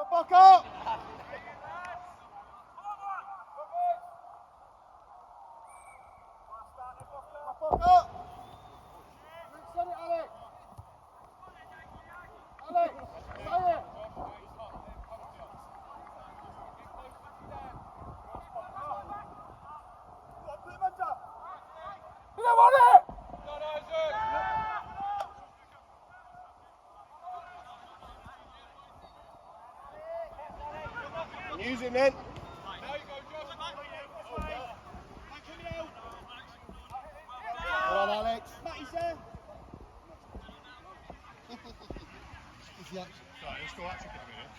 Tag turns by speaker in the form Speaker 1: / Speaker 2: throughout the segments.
Speaker 1: Boca! Boca! Send it, Alex! Alex, say it! You don't want it! Use it, man. Well on, Alex. Matty's there. Is the action?
Speaker 2: Sorry, there's still action coming in.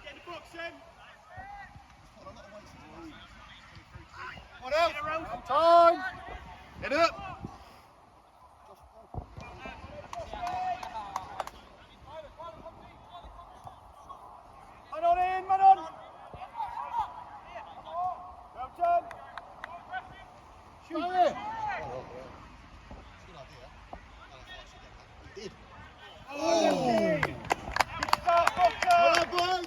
Speaker 1: Get the box in. What else? Time. Get it up. Man on in, man on. Well done. Shoot it. Did. Oh! Good start, Boca! Well, boys!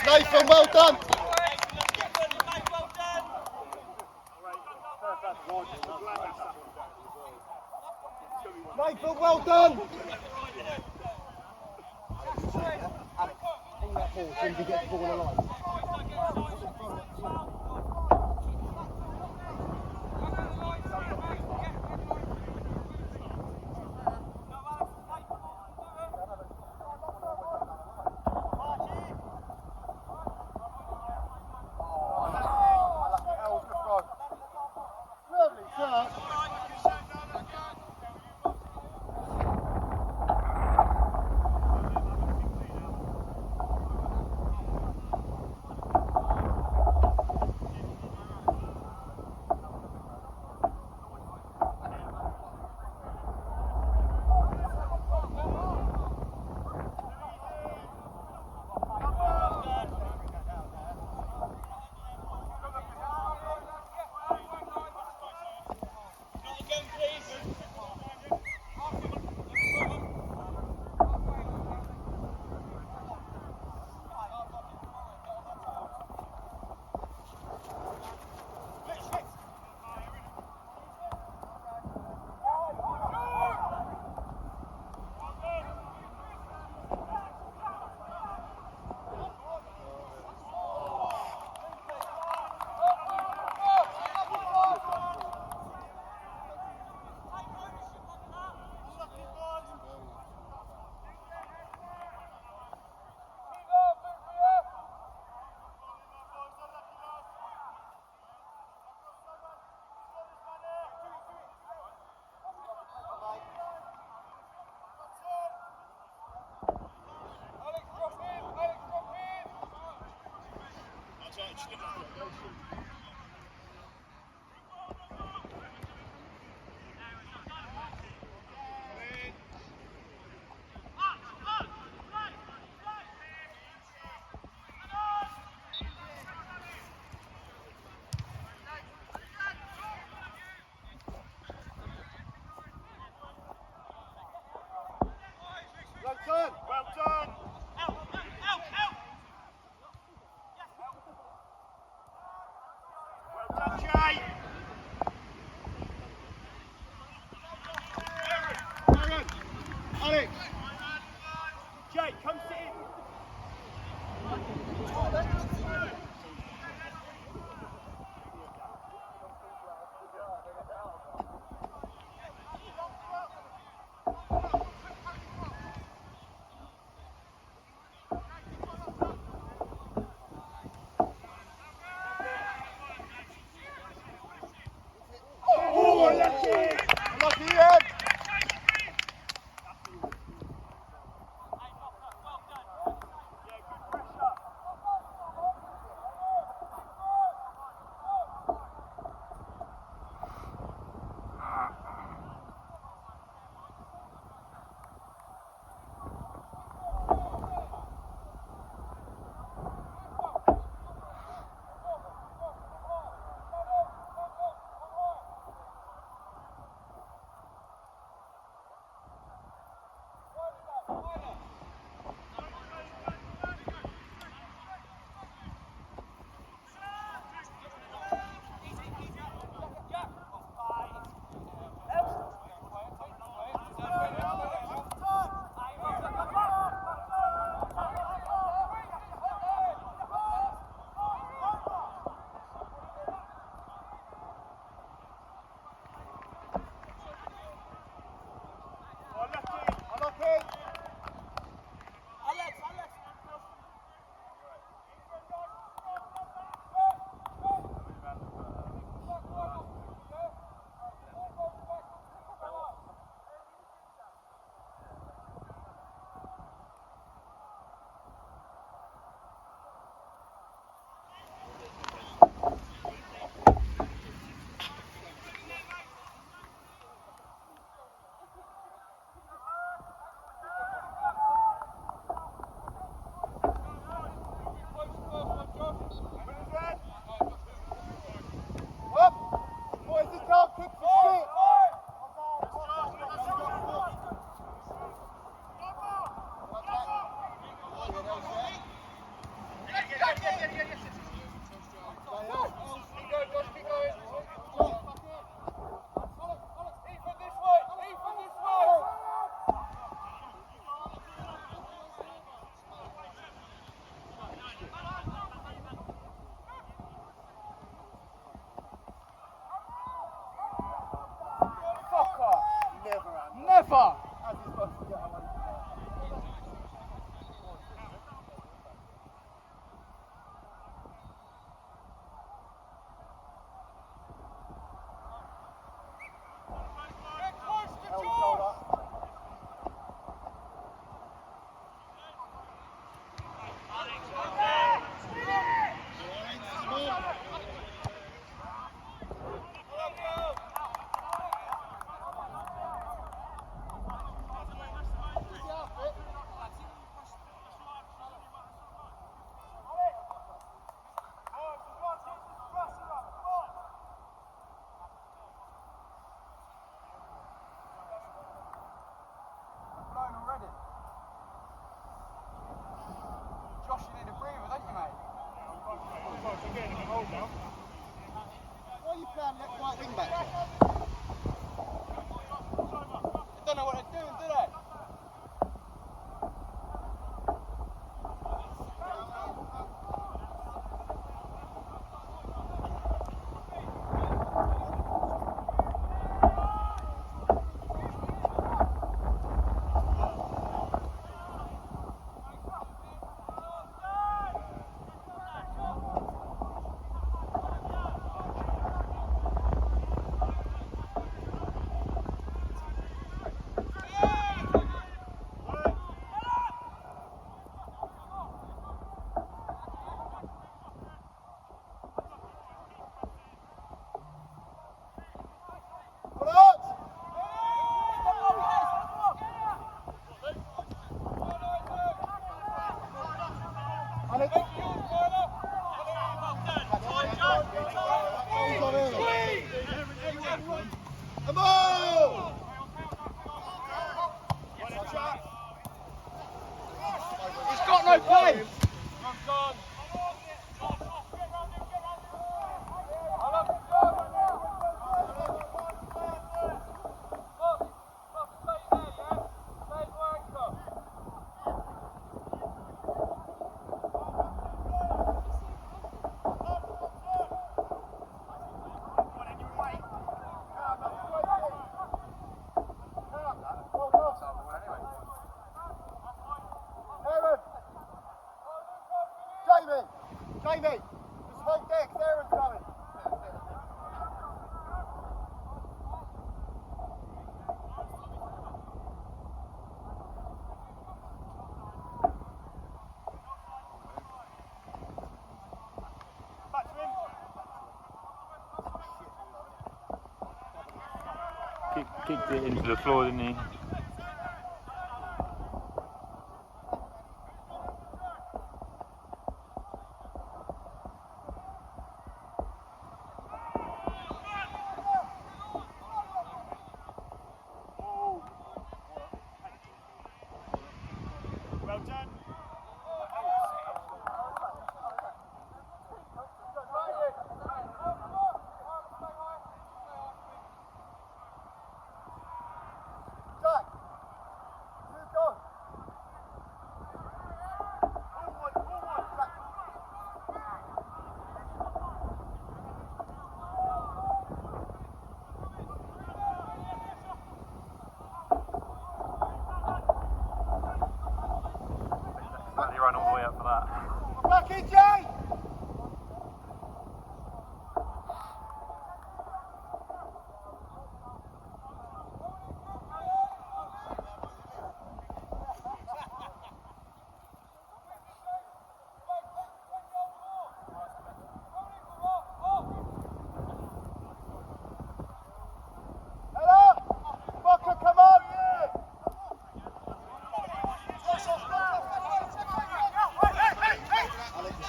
Speaker 1: Nathan, well done! Nathan, well done! Alex, pull that ball so you can get the ball alive. Well done! Well done! Well done, Jay! Aaron! Alex! Jay, come sit in! Alex. Come on! He's got no play! Jamie, just hold Dex, Aaron's coming. Back to him.
Speaker 2: Kicked it into the floor, didn't he?
Speaker 1: Well done. Jack, you go. Forward, Jack.
Speaker 2: He ran all the way up for that.
Speaker 1: Back in, Jay! Hello! Boca, come on!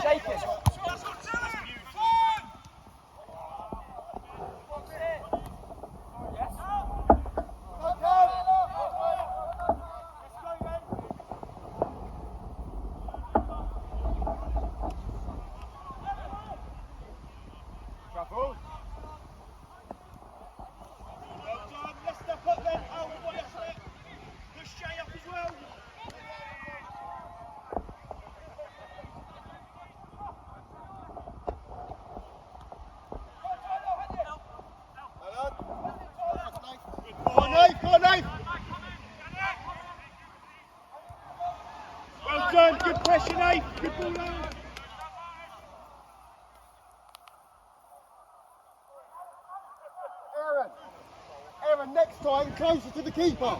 Speaker 1: Shake it! Well done, good pressure, Nate. Good ball, Aaron. Aaron, next time closer to the keeper.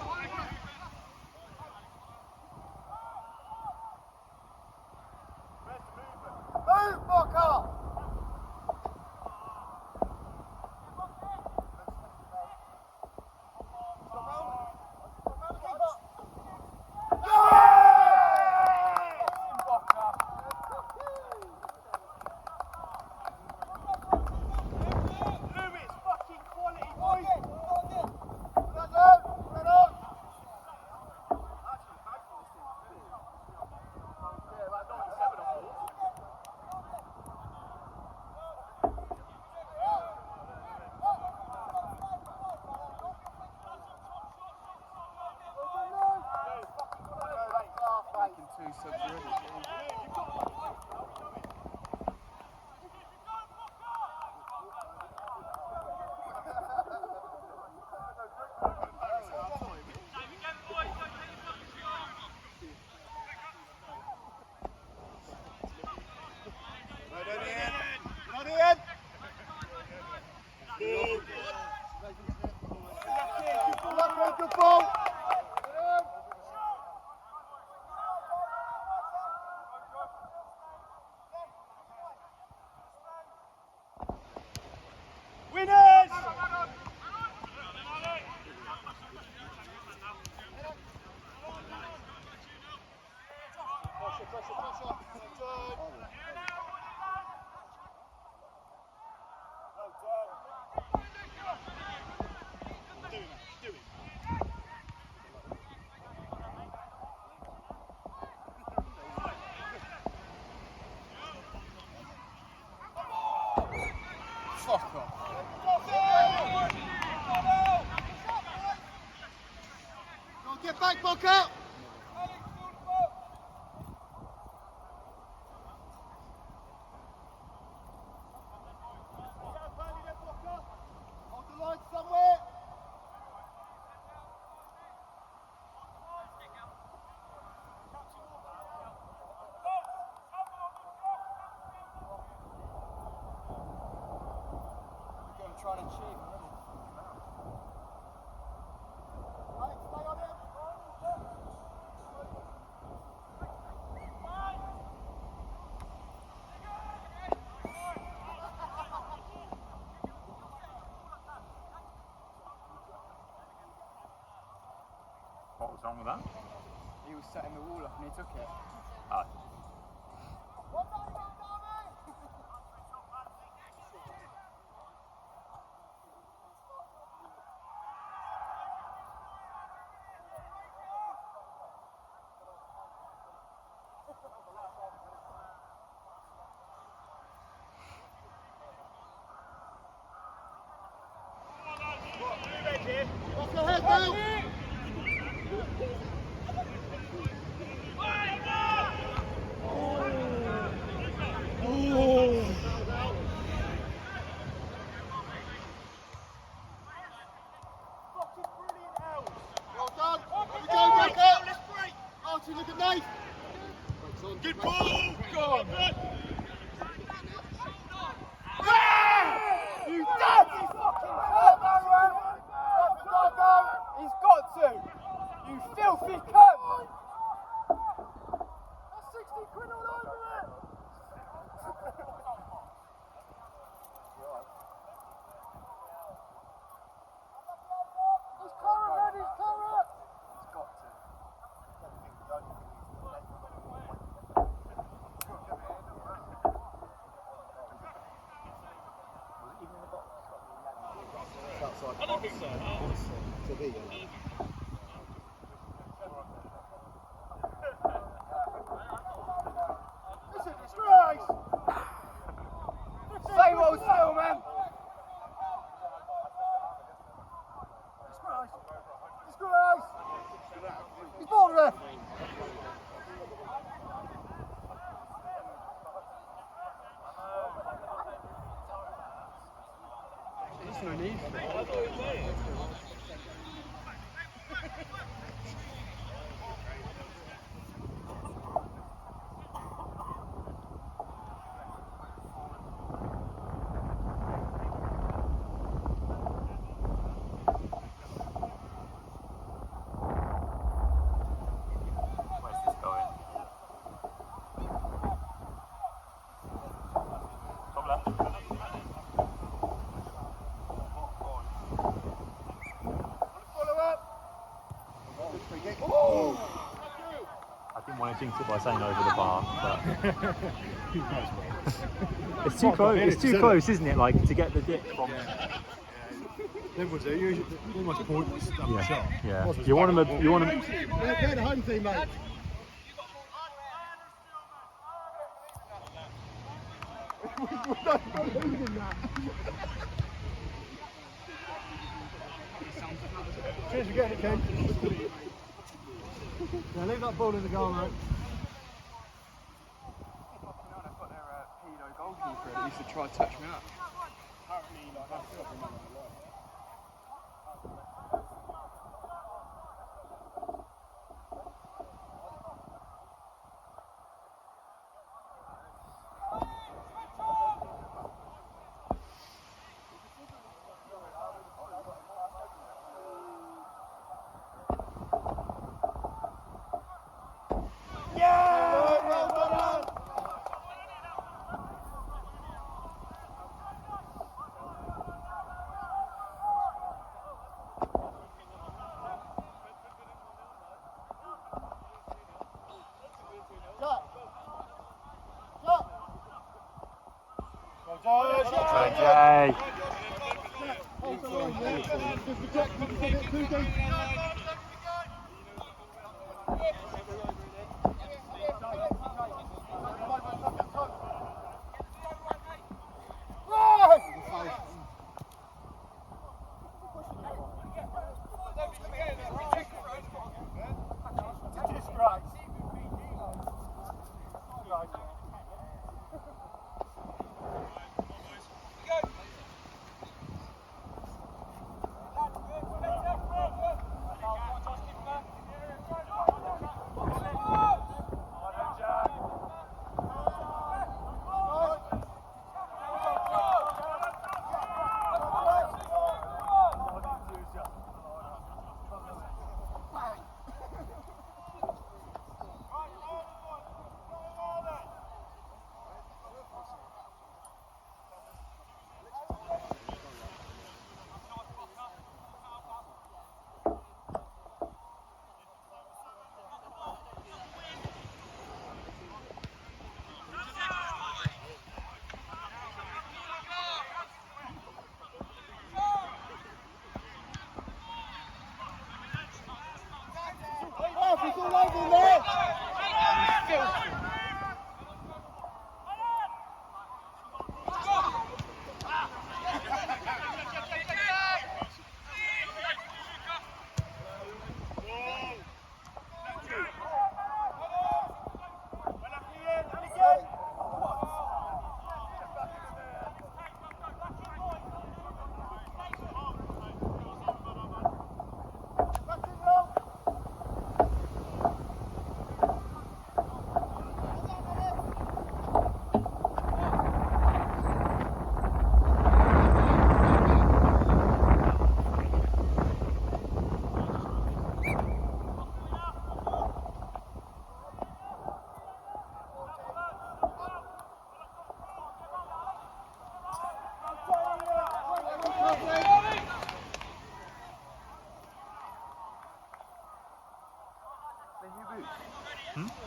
Speaker 1: Move, Boca! Good ball. Fuck off. Go get back, Boca! Hold the line somewhere! Trying to cheat. Alex, stay on it.
Speaker 2: What was wrong with that?
Speaker 3: He was setting the wall up and he took it.
Speaker 2: Ah.
Speaker 1: Off your head now! Well done! Here we go, Boca! Archie, look at Nate! Good ball! Go on!
Speaker 3: You dirty fucking cunt! He's got to! You filthy cunt!
Speaker 1: That's 60 quid all over it! He's Cora, man, he's Cora!
Speaker 3: He's got to.
Speaker 1: I don't think so. So there you go. It's a disgrace!
Speaker 3: Same old still, man!
Speaker 1: Disgrace! Disgrace! He's born ref!
Speaker 3: There's no need for it.
Speaker 2: Where's this going? Top left. I didn't want to jinx it by saying over the bar, but it's too close. It's too close, isn't it? Like to get the dip from.
Speaker 4: Everyone's there, usually almost pointless double shot.
Speaker 2: Yeah. You want them. You want them.
Speaker 1: They're the home team, mate. We're not losing that. Cheers for getting it, Ken. Now leave that ball in the goal, mate.
Speaker 3: I've got their pedo goalkeeper that used to try to touch me up.
Speaker 1: Apparently, like, that's not the one.
Speaker 2: Jay.
Speaker 1: It's all over there!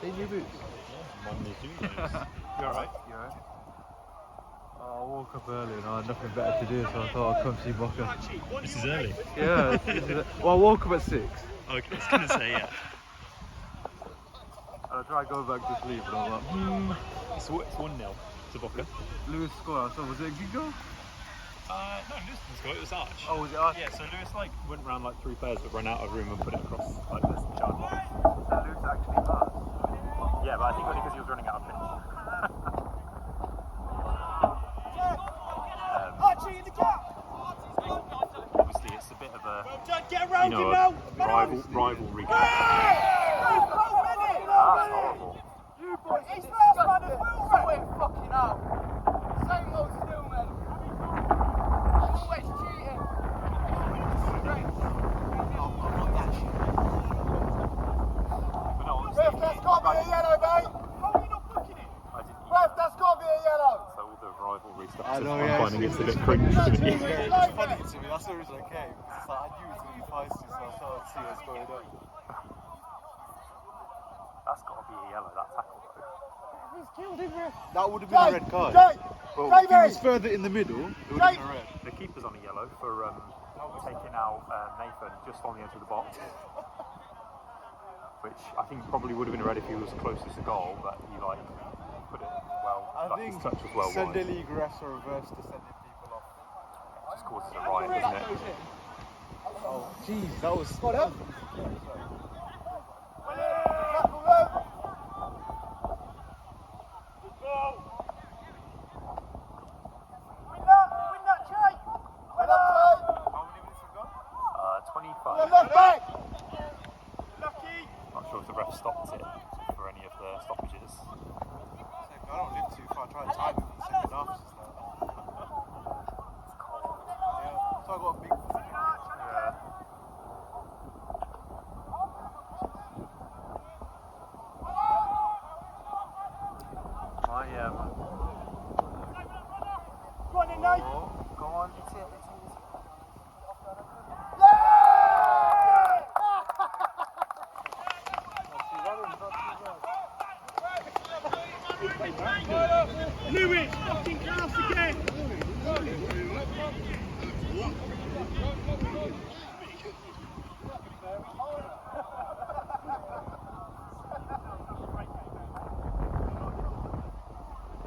Speaker 3: They new boots.
Speaker 2: You alright?
Speaker 4: I woke up early and I had nothing better to do, so I thought I'd come see Boca.
Speaker 2: This is early.
Speaker 4: Yeah, well, I woke up at 6.
Speaker 2: Okay, I was going to say, yeah.
Speaker 4: And I tried going back to sleep and I was like,
Speaker 2: It's 1-0 to Boca.
Speaker 4: Lewis scored. So was it a good goal?
Speaker 2: No, Lewis didn't score, it was Arch.
Speaker 4: Oh, was it Arch?
Speaker 2: Yeah, so Lewis went round like 3 players but ran out of room and put it across like this giant box.
Speaker 4: So Lewis actually passed.
Speaker 2: Yeah, but I think only because he was running out of pitch. Obviously, it's a bit of a rivalry. That's horrible.
Speaker 1: You boys, it's first man as well, so we're fucking out. Same old still, man. Always cheating.
Speaker 2: But no, honestly,
Speaker 1: Ref, that's got to be a yellow, mate. How are you not booking it?
Speaker 2: I didn't
Speaker 1: Ref, that's got to be a yellow.
Speaker 2: So all the rivalry stuff.
Speaker 4: I know,
Speaker 2: I'm
Speaker 4: yeah,
Speaker 2: finding
Speaker 4: it's
Speaker 2: it's a bit cringe.
Speaker 4: It's funny to me, that's the reason I came. It's like I knew it was going to be feisty, so I thought I'd see what's going on.
Speaker 2: That's got to be a yellow, that tackle though.
Speaker 1: He's killed him, ref.
Speaker 4: That would have been a red card.
Speaker 1: Jay,
Speaker 4: Well,
Speaker 1: Jay,
Speaker 4: if he was further in the middle, it would have been a red.
Speaker 2: The keeper's on a yellow for taking out Nathan just on the edge of the box. Which I think probably would have been red if he was closest to goal, but he put it well.
Speaker 4: I think
Speaker 2: his touch was well
Speaker 4: Sunday
Speaker 2: wide.
Speaker 4: League refs are reversed to sending people off.
Speaker 2: Just causes a riot, doesn't it?
Speaker 4: Oh, jeez, that was.
Speaker 1: Got up. Win that, Jay. Well done, Jay.
Speaker 4: How many minutes have gone?
Speaker 2: 25.
Speaker 1: Left back.
Speaker 2: Not sure if the ref stopped it for any of the stoppages.
Speaker 4: I don't live too far. I tried to time it for the second half.
Speaker 2: It's cold.
Speaker 4: Yeah, so I got a big.
Speaker 2: Yeah. My
Speaker 1: Go on, then, Nate.
Speaker 2: go on, it's it.
Speaker 1: Lewis, fucking gas again!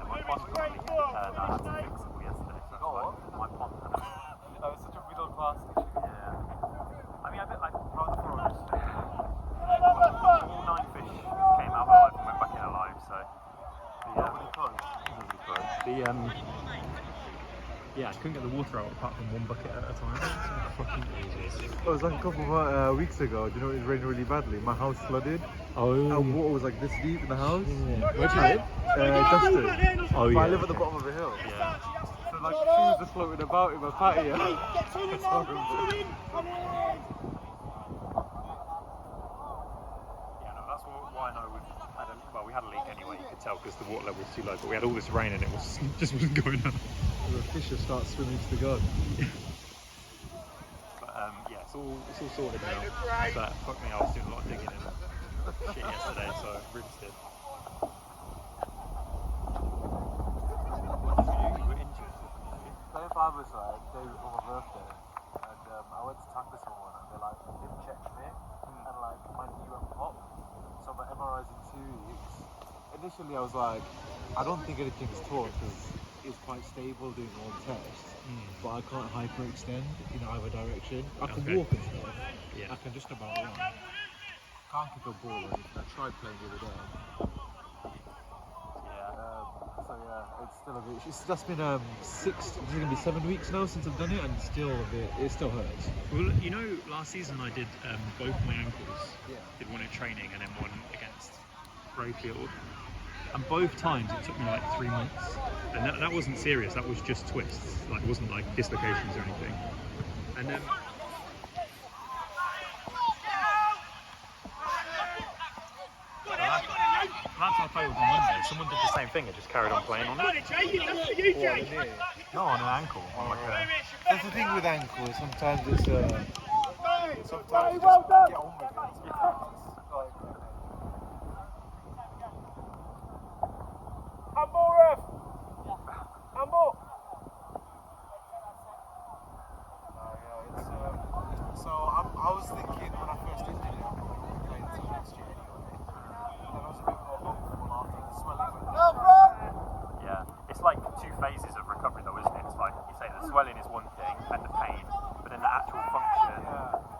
Speaker 2: My pond got leaked, and I had to fix it all yesterday. So
Speaker 4: got what?
Speaker 2: My pond had a leak.
Speaker 4: That was such a middle class issue.
Speaker 2: Yeah. I mean, I proud of the forest. All 9 fish came out alive and went back in alive, so.
Speaker 4: Nobody closed.
Speaker 2: Nobody closed. Yeah, I couldn't get the water out apart from one bucket at a time. It's fucking ages.
Speaker 4: It was like a couple of weeks ago. Do you know it rained really badly? My house flooded.
Speaker 2: Oh,
Speaker 4: And water was like this deep in the house.
Speaker 2: yeah. Where do you live?
Speaker 4: Justin.
Speaker 2: Oh,
Speaker 4: But
Speaker 2: yeah.
Speaker 4: I live at the bottom of a hill.
Speaker 2: Yeah.
Speaker 4: So like shoes are floating about in my patio. It's horrible.
Speaker 2: Yeah, no, that's why I know we had a leak anyway. You could tell because the water level was too low. But we had all this rain and it was just wasn't going up.
Speaker 4: The fish will start swimming to the god.
Speaker 2: But yeah, it's all sorted now. But fuck me, I was doing a lot of digging and shit yesterday, so rinsed it. What did you do? You were injured.
Speaker 4: Playing Farmers right, day before my birthday, and I went to tackle someone and they like didn't check me, and like my knee went pop, so my MRI's in 2 weeks. Initially I was like, I don't think anything's torn because it's quite stable doing one test, but I can't hyperextend in either direction. I can walk and stuff,
Speaker 2: Yeah.
Speaker 4: I can just about run. Can't kick a ball or anything. I tried playing the other day. So yeah, it's still a bit. It's just been 6. This is gonna be 7 weeks now since I've done it, and it's still a bit. It still hurts.
Speaker 2: Well, you know, last season I did both my ankles.
Speaker 4: Yeah.
Speaker 2: Did one in training and then one against Rayfield. And both times it took me like 3 months. And that wasn't serious, that was just twists. Like, it wasn't like dislocations or anything. And then. Last time I played was on Monday. Someone did the same thing and just carried on playing on it. No, on an ankle. On like a,
Speaker 4: That's the thing with ankles. Sometimes it's sometimes you just get on with it. Like,
Speaker 1: Handball, ref! Handball!
Speaker 4: So I was thinking when I first injured it, I'm going to play until next year anyway. And I was a bit more hopeful after the swelling went down.
Speaker 2: yeah, it's like 2 phases of recovery though, isn't it? It's like, you say the swelling is one thing and the pain, but then the actual function,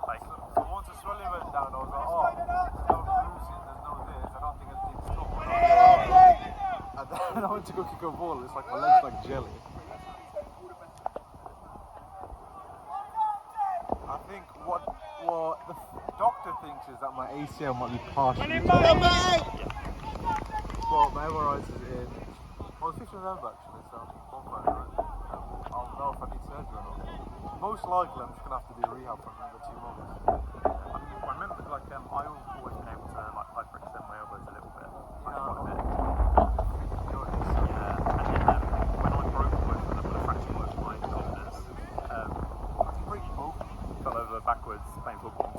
Speaker 2: like...
Speaker 4: So once the swelling went down, I was like, oh, there's no bruising, there's no this, I don't think anything's torn. And then I went to go kick a ball, it's like my leg's like jelly. I think what the doctor thinks is that my ACL might be partially torn. Well, my MRI's is in. I was 5th of November actually, so I'll know if I need surgery or not. Most likely I'm just going to have to do rehab for another 2 months.
Speaker 2: I remember, like, I've always been able to, like, hyperextend my elbows a little bit. Like, quite a bit. Yeah, and then when I broke both of them, when I fractured both of my shoulders, fell over backwards playing football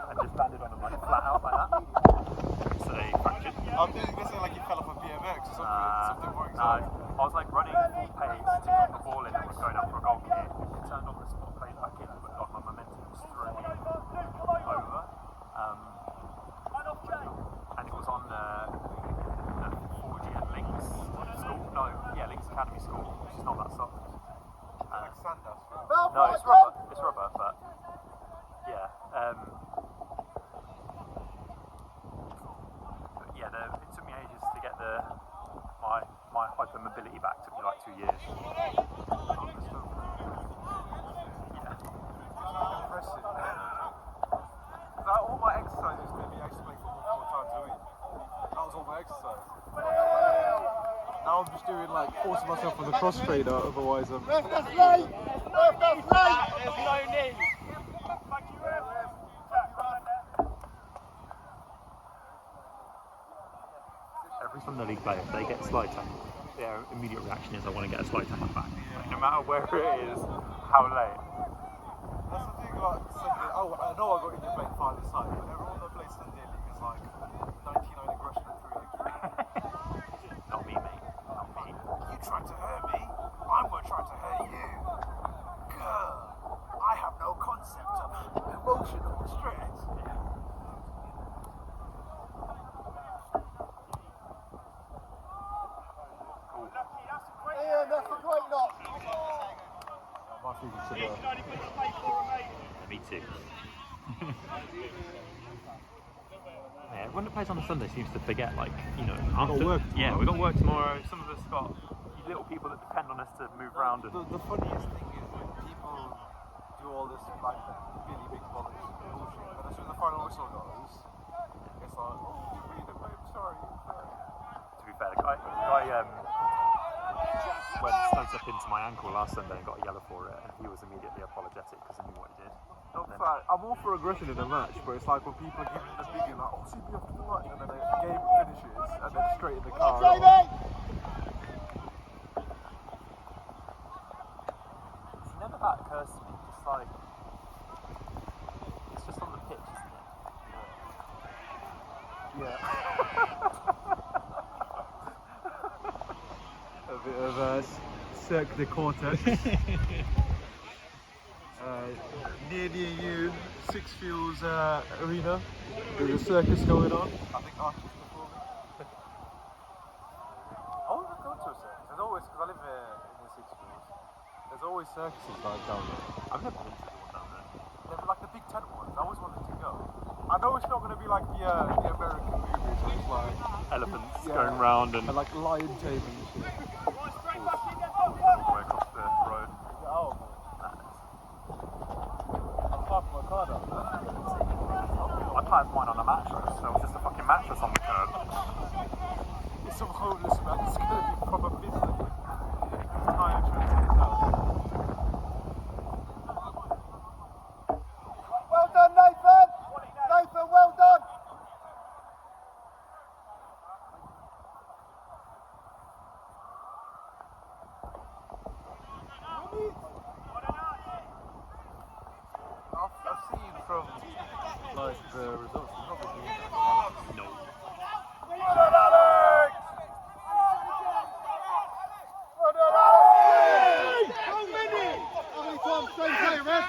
Speaker 2: and just landed on them, like, flat out like that. So they fractured.
Speaker 4: I'm going to say like you fell off a BMX or something more exciting.
Speaker 2: I was like running full pace to put the ball in and was going up for a goal kick. It turned on the spot, played back in, but like my momentum was through over. And it was on the 4G at Links School. No, yeah, Links Academy School, which is not that soft.
Speaker 4: Like Sanders.
Speaker 2: No, it's rubber. It's rubber, but yeah. But yeah, it took me ages to get my hypermobility back. Took me like 2 years. Yeah.
Speaker 4: Impressive. That all my exercise used to be I used to play football 4 times a week. That was all my exercise. Now I'm just doing like forcing myself with a cross trainer, otherwise I'm.
Speaker 1: Ref, that's late! Ref, that's late! There's no need.
Speaker 2: Every Sunday League player, if they get a slide tackle, their immediate reaction is, I want to get a slide tackle back. Like, no matter where it is, how late.
Speaker 4: That's the thing about Sunday. Oh, I know I got injured playing 5-a-side, but everyone that plays Sunday League is like 99 aggression and 3 IQ.
Speaker 2: Not me.
Speaker 3: months ago.
Speaker 2: Me too. Yeah, when it plays on a Sunday, seems to forget, like, you know, after.
Speaker 3: work
Speaker 2: Yeah,
Speaker 3: tomorrow.
Speaker 2: we got work tomorrow. Some of us got little people that depend on us to move around. And
Speaker 4: The funniest thing is when people do all this like really big bollocks bullshit, and as soon as the final whistle goes, it's like, oh, you read it, babe, sorry.
Speaker 2: to be fair, the guy went stuck up into my ankle last Sunday and got a yellow for it, and he was immediately apologetic because he knew what he did.
Speaker 4: I'm all for aggression in a match, but it's like when people are giving the big, like, oh, see me after the match, and then the game finishes, and then straight in the car.
Speaker 2: See, none of that occurs to me. It's like, it's just on the pitch, isn't it?
Speaker 4: Yeah. A bit of Cirque de Cortex. Near you, Six Fields Arena. There's a circus going on. I think Archie's performing. I want to go to a circus. There's always, because I live in the Six Fields, there's always circuses like down there.
Speaker 2: I've never been to the one down there.
Speaker 4: They're like the big tent ones. I always wanted to go. I know it's not going to be like the American movies where it's like
Speaker 2: Elephants going round and
Speaker 4: like lion taming and shit.
Speaker 2: all the way across the road.
Speaker 4: Oh, I'm parking my car down there.
Speaker 2: I parked mine on a mattress. There was just a fucking mattress on the curb.
Speaker 4: It's some homeless man. It's going to be proper busy. High insurance in his house.
Speaker 1: Well done, Nathan! Nathan, well done!
Speaker 4: I've seen from like the results. There's not been
Speaker 2: No.
Speaker 1: Well done, Alex! Well done, Alex! How many times same player, Rev?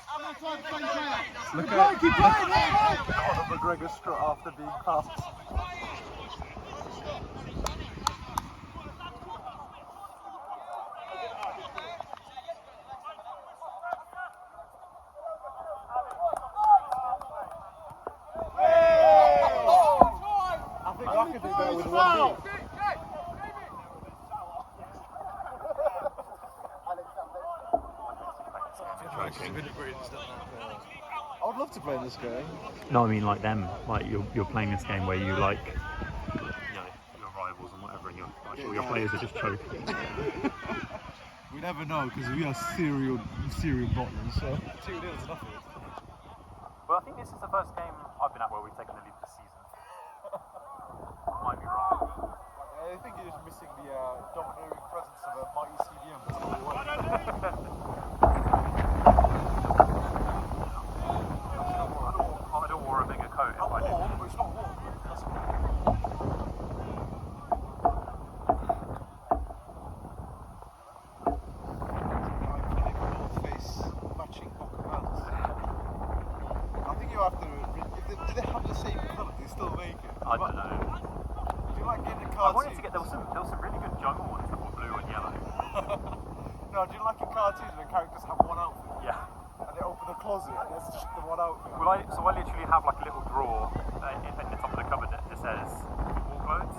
Speaker 1: How many times same player?
Speaker 4: Look
Speaker 1: Keep playing,
Speaker 4: Conor McGregor strut after being passed. I think I could do better with one knee. I would love to play this game.
Speaker 2: No, I mean like them. Like you're playing this game where you like, you know, your rivals and whatever, and all your players are just choking.
Speaker 3: We never know because we are serial bottlers. So
Speaker 4: 2-0 to nothing.
Speaker 2: Well, I think this is the first game I've been at where we've taken the lead this season. Might be wrong.
Speaker 4: I think you're just missing the domineering presence of a mighty CDM. That's all we want.
Speaker 2: I'd have wore a bigger coat if I did.
Speaker 4: Warm, but it's not warm. That's cool. North Face matching Boca pants. I think you have to. Do they have the same colour? Do they still make it?
Speaker 2: I don't know.
Speaker 4: Do you like getting the
Speaker 2: I
Speaker 4: cartoons?
Speaker 2: wanted to get there was some really good jungle ones that were blue and yellow.
Speaker 4: No, do you like in cartoons when the characters have one outfit?
Speaker 2: Yeah.
Speaker 4: And they open the closet and there's just the one outfit?
Speaker 2: Well, I literally have like a little drawer in the top of the cupboard that just says football clothes.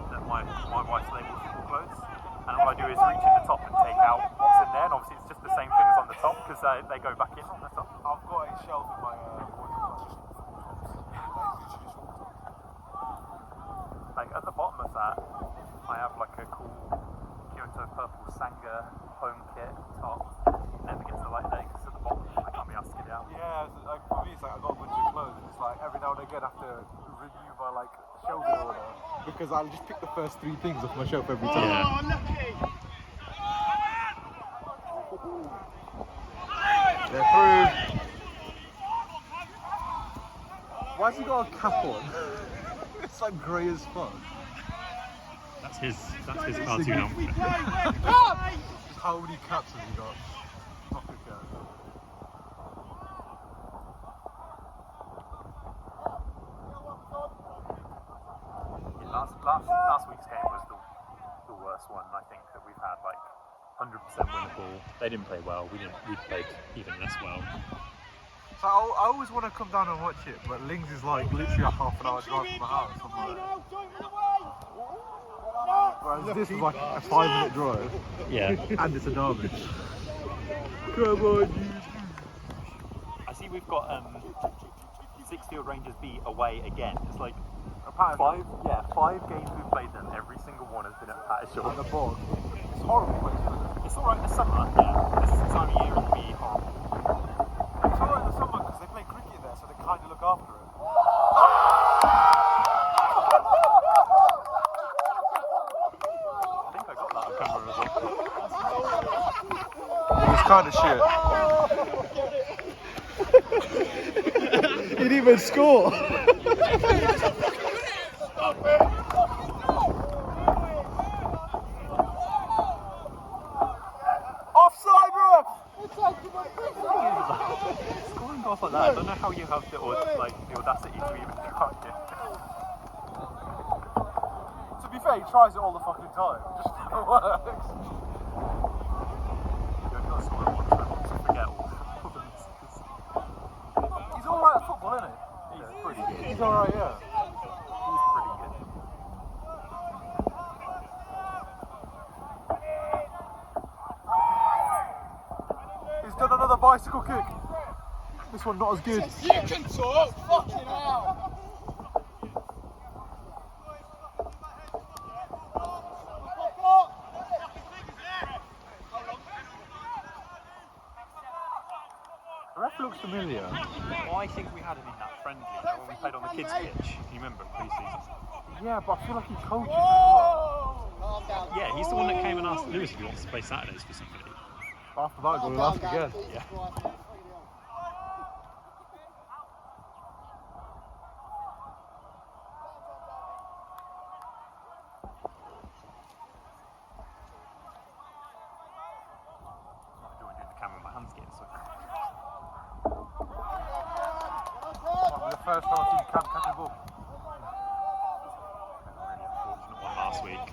Speaker 2: That my wife's labels football clothes. And all I do is reach in the top and take out what's in there. And obviously it's just the same things on the top because they go back in on the top.
Speaker 4: I've got a shelf in my wardrobe that's just football tops. Like literally just football tops.
Speaker 2: Like at the bottom of that, I have like a cool Kyoto purple Sanga home kit top. Never gets the light day because at the bottom I can't be asked to get it out.
Speaker 4: Yeah, like for me it's like I've got a bunch of clothes and it's like every now and again I have to renew my like shelving order because I'll just pick the first 3 things off my shelf every time.
Speaker 2: Yeah.
Speaker 4: They're through. Why's he got a cap on? It's like grey as fuck.
Speaker 2: That's his cartoon outfit.
Speaker 4: How many caps have you got? Pocket cap.
Speaker 2: Yeah, last week's game was the worst one I think that we've had. Like 100% winnable. They didn't play well. We played even less well.
Speaker 3: So I always want to come down and watch it, but Lings is like literally a half an hour drive from my house. I'm like, whereas this is like a 5-minute drive.
Speaker 2: Yeah.
Speaker 3: And it's a derby. Come on, you.
Speaker 2: I see we've got Sixfield Rangers B away again. It's like
Speaker 4: Apparently.
Speaker 2: 5 games we've played them. Every single one has been at Pattershall.
Speaker 3: And the bog. It's a horrible place, isn't it?
Speaker 2: It's alright in the summer, yeah. This is the time of year it can be horrible.
Speaker 4: It's alright in the summer because they play cricket there, so they kind of look after it.
Speaker 2: I think I got that on camera as well.
Speaker 3: It was kind of shit. He didn't even score.
Speaker 4: Offside, ref!
Speaker 2: Scoring goals like that, I don't know how you have the audacity to even try it.
Speaker 4: To be fair, he tries it all the fucking time. It just never works.
Speaker 2: You've got to score at one time to forget all the misses.
Speaker 4: He's alright at football, isn't he?
Speaker 2: He's pretty good.
Speaker 4: He's alright, yeah.
Speaker 2: He's pretty good.
Speaker 4: He's done another bicycle kick. This one not as good.
Speaker 1: You can talk, fucking hell.
Speaker 3: The ref looks familiar.
Speaker 2: Well, I think we had him in that friendly when we played on the kids' pitch. Can you remember pre-season?
Speaker 3: Yeah, but I feel like he coaches as well.
Speaker 1: Calm down.
Speaker 2: Yeah, he's the one that came and asked Lewis if he wants to play Saturdays for somebody.
Speaker 3: After that, go last again.
Speaker 2: Yeah. I don't want to do the camera, my hands getting so.
Speaker 4: Might be the first time I've seen Cam catch a ball.
Speaker 2: Really unfortunate one last week.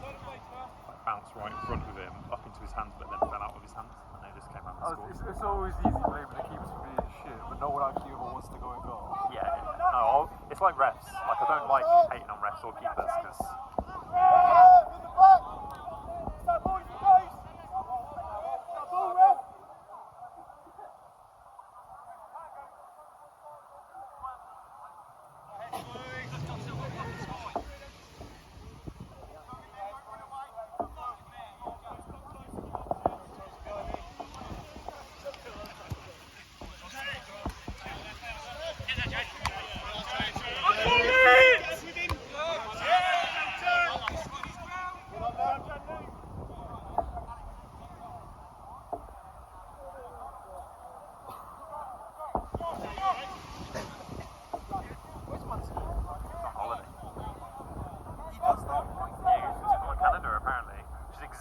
Speaker 2: Like bounced right in front of him, up into his hands, but then fell out of his hands, and they just came out and scored.
Speaker 4: It's always easy blaming the keepers for being shit, but no one actually ever wants to go and goal.
Speaker 2: Yeah, no, it's like refs. Like I don't like hating on refs or keepers because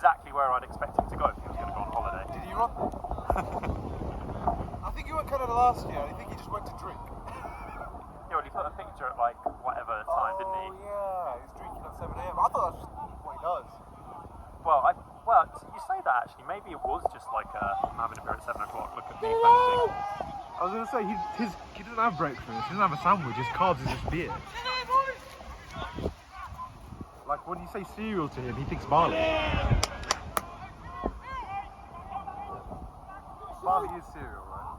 Speaker 2: exactly where I'd expect him to go if he was going to go on holiday.
Speaker 4: Did he run there? I think he went Canada last year. I think he just went to drink.
Speaker 2: Yeah, well, he put a picture at like whatever time, didn't he?
Speaker 4: Yeah, he was drinking at 7 a.m. I thought that's just what he does.
Speaker 2: Well, you say that actually. Maybe it was just like I'm having a beer at 7 o'clock. Look at me, kind of thing.
Speaker 3: I was going to say, he doesn't have breakfast, he doesn't have a sandwich, his carbs is just beer. Like when you say cereal to him, he thinks barley.
Speaker 4: Barley is cereal, right?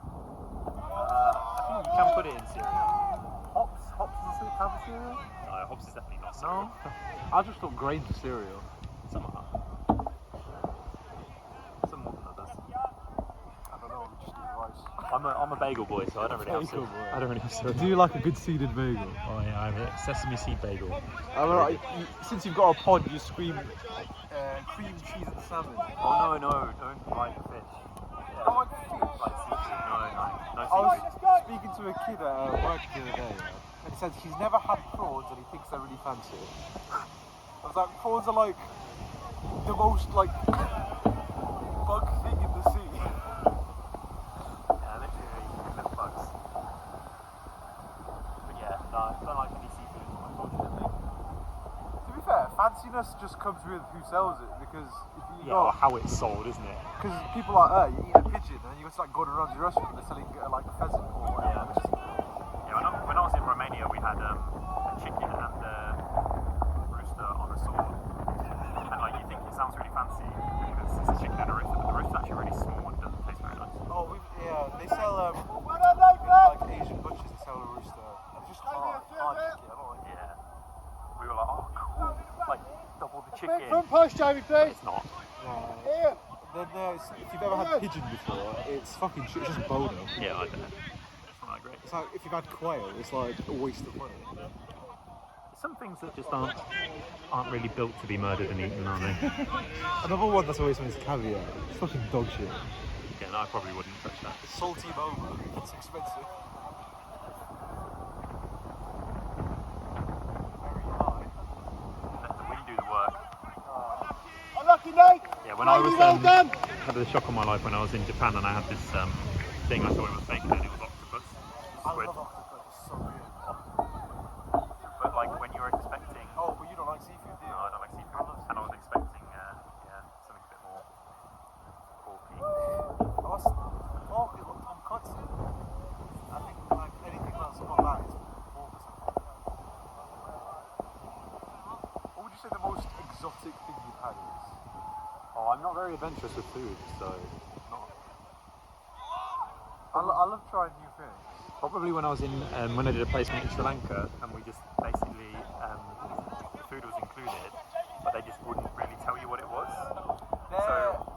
Speaker 2: I think you can put it in cereal.
Speaker 4: Hops doesn't have a cereal?
Speaker 2: No, hops is definitely not cereal.
Speaker 3: No? I just thought grains are cereal.
Speaker 2: Some are. Some more than others.
Speaker 4: I don't know, we just eat rice.
Speaker 2: I'm a bagel boy, so I don't really have
Speaker 3: Bagel
Speaker 2: cereal.
Speaker 3: boy.
Speaker 2: I don't really have cereal.
Speaker 3: Do you like a good seeded bagel?
Speaker 2: Oh yeah, I have a sesame seed bagel.
Speaker 3: Since you've got a pod, you scream cream cheese and salmon.
Speaker 2: Oh no, don't like fish. Yeah.
Speaker 4: I like fish.
Speaker 2: Like seafood. No
Speaker 3: I
Speaker 2: seafood.
Speaker 3: was speaking to a kid at work the other day, and he said he's never had prawns and he thinks they're really fancy. I was like, prawns are like the most like bug thing in the sea.
Speaker 2: Yeah, literally little bugs. But yeah, no, I don't like any seafood, unfortunately.
Speaker 4: To be fair, fanciness just comes with who sells it, because if you
Speaker 2: Yeah, or
Speaker 4: got,
Speaker 2: how it's sold, isn't it?
Speaker 4: because people like her, you eat a pigeon and you go to like Gordon Ramsay restaurant and they're selling like a pheasant or whatever. Which is,
Speaker 2: Yeah, when I was in Romania, we had a chicken and a rooster on a sword. And like, you think it sounds really fancy because it's a chicken and a rooster, but the rooster's actually really small and doesn't taste very nice.
Speaker 4: they sell like Asian butchers, they sell a rooster. It's just hard chicken. I don't like it.
Speaker 2: Yeah. We were like, oh, cool. Like, double the chicken.
Speaker 1: Front post, Jamie,
Speaker 2: But
Speaker 1: please.
Speaker 2: it's not.
Speaker 1: Here.
Speaker 3: Then if you've ever had pigeon before, it's fucking shit. It's just boner.
Speaker 2: Yeah, I don't know. It's not that great.
Speaker 3: It's like if you've had quail, it's like a waste of money.
Speaker 2: Some things that just aren't really built to be murdered and eaten, are they?
Speaker 3: Another one that's always on is caviar. It's fucking dog shit.
Speaker 2: Yeah, no, I probably wouldn't touch that.
Speaker 3: Salty boba. It's expensive.
Speaker 4: Very high.
Speaker 2: Let the wind do the work.
Speaker 1: Unlucky, Nate.
Speaker 2: Yeah, when I was
Speaker 1: Well done.
Speaker 2: had the shock of my life when I was in Japan and I had this thing, I thought it was fake and it was octopus.
Speaker 4: I
Speaker 2: Squid.
Speaker 4: love octopus, it's so good.
Speaker 2: But like when you're expecting,
Speaker 4: Oh, but you don't like seafood, do you?
Speaker 2: no, I don't like seafood, and I was expecting, something a bit more porky.
Speaker 4: Oh, that's pork is what tonkatsu. I think like anything else about that is pork or something. What would you say the most exotic thing you've had is?
Speaker 2: Oh, I'm not very adventurous with food, so not.
Speaker 4: I love trying new things.
Speaker 2: Probably when I was in when I did a placement in Sri Lanka, and we just basically the food was included, but they just wouldn't really tell you what it was.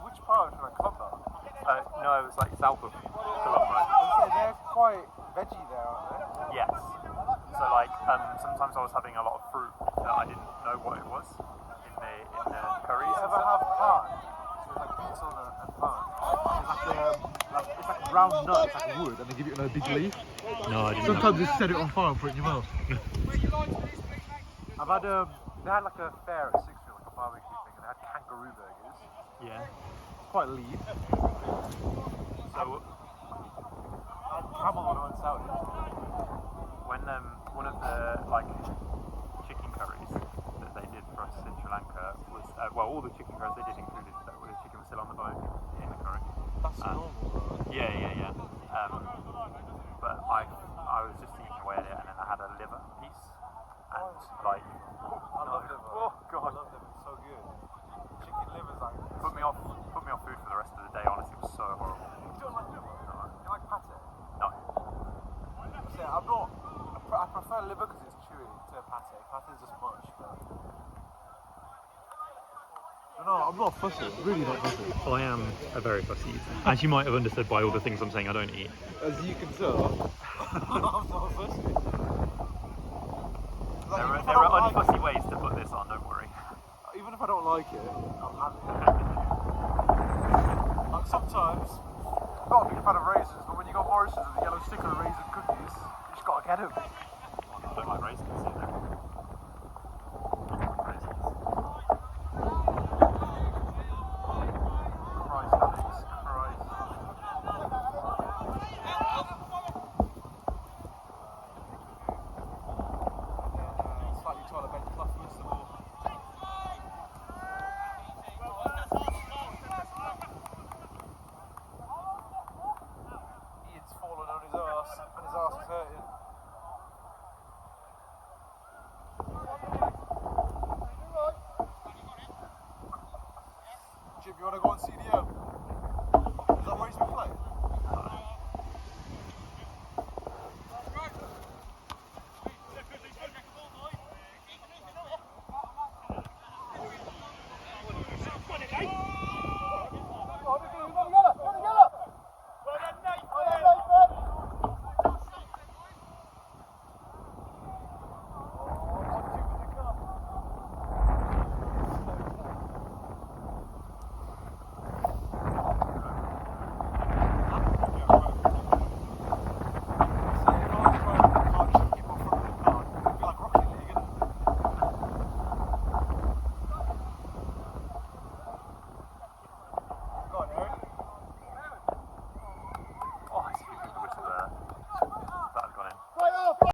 Speaker 4: Which part of Sri Lanka?
Speaker 2: No, it was like south of Colombo.
Speaker 4: They're quite veggie there, aren't
Speaker 2: Yes. So like sometimes I was having a lot of fruit that I didn't know what it was in the curries.
Speaker 4: they? You
Speaker 2: and
Speaker 4: ever
Speaker 2: stuff.
Speaker 4: have pan? So it's like pizza and pan. It's like a round nut, it's like wood, and they give it in a big leaf.
Speaker 2: No, I didn't.
Speaker 3: Sometimes you set it on fire and put it in your mouth.
Speaker 4: I've had they had like a fair at Sixfield, like a barbecue thing, and they had kangaroo burgers.
Speaker 2: Yeah.
Speaker 4: It's quite lean.
Speaker 2: So
Speaker 4: I had camel when I went south.
Speaker 2: when one of the like chicken curries that they did for us in Sri Lanka was all the chicken curries they did included that the chicken was still on the bone in the curry.
Speaker 4: That's normal though.
Speaker 2: Yeah. But I was just eating away at it, and then I had a liver piece, and like
Speaker 4: I love liver.
Speaker 2: Oh god,
Speaker 4: I love liver, it's so good. Chicken liver's like...
Speaker 2: put me off food for the rest of the day. Honestly, it was so horrible.
Speaker 4: You don't like liver?
Speaker 2: No.
Speaker 4: You like pate?
Speaker 2: No.
Speaker 4: See, I'm not... I prefer liver because it's chewy to pate. Pate is just mush, but...
Speaker 3: No, I'm not fussy. Really not fussy.
Speaker 2: I am a very fussy eater, as you might have understood by all the things I'm saying I don't eat.
Speaker 3: As you can tell.
Speaker 4: I'm not fussy.
Speaker 2: There are unfussy ways to put this on, don't worry.
Speaker 3: Even if I don't like it,
Speaker 4: I'll have it. Like sometimes, I'm not a big fan of raisins, but when you got Morrison's and the yellow sticker of raisin cookies, you just gotta get them.
Speaker 2: Oh, no, I don't like raisins either. Raisins.
Speaker 4: Christ, Alex, Christ. Slightly taller bench plus first of all. Ian's fallen on his arse, and his arse is hurting. Jim, you wanna go on CDM?